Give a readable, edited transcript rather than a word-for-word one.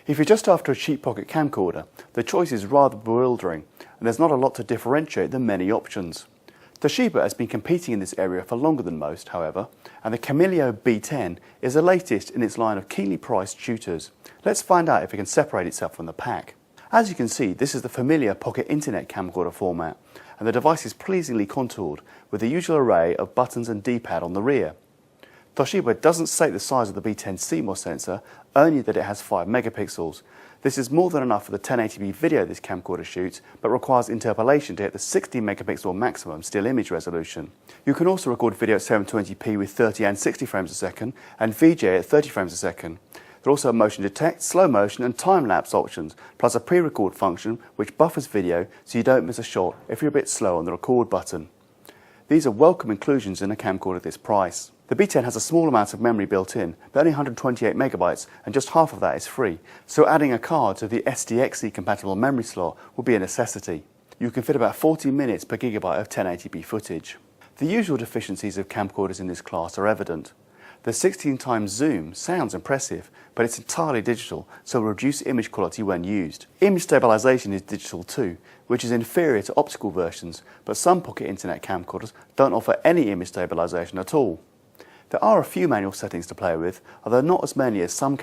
If you're just after a cheap pocket camcorder, the choice is rather bewildering and there's not a lot to differentiate the many options. Toshiba has been competing in this area for longer than most, however, and the Camileo B10 is the latest in its line of keenly priced shooters. Let's find out if it can separate itself from the pack. As you can see, this is the familiar pocket internet camcorder format, and the device is pleasingly contoured with the usual array of buttons and D-pad on the rear. Toshiba doesn't state the size of the B10 CMOS sensor, only that it has 5 megapixels. This is more than enough for the 1080p video this camcorder shoots, but requires interpolation to hit the 60 megapixel maximum still image resolution. You can also record video at 720p with 30 and 60 frames a second, and VJ at 30 frames a second. There are also motion detect, slow motion and time-lapse options, plus a pre-record function which buffers video so you don't miss a shot if you're a bit slow on the record button. These are welcome inclusions in a camcorder at this price. The B10 has a small amount of memory built in, but only 128 megabytes, and just half of that is free, so adding a card to the SDXC compatible memory slot will be a necessity. You can fit about 40 minutes per gigabyte of 1080p footage. The usual deficiencies of camcorders in this class are evident. The 16 times zoom sounds impressive, but it's entirely digital, so will reduce image quality when used. Image stabilization is digital too, which is inferior to optical versions, but some pocket internet camcorders don't offer any image stabilization at all. There are a few manual settings to play with, although not as many as some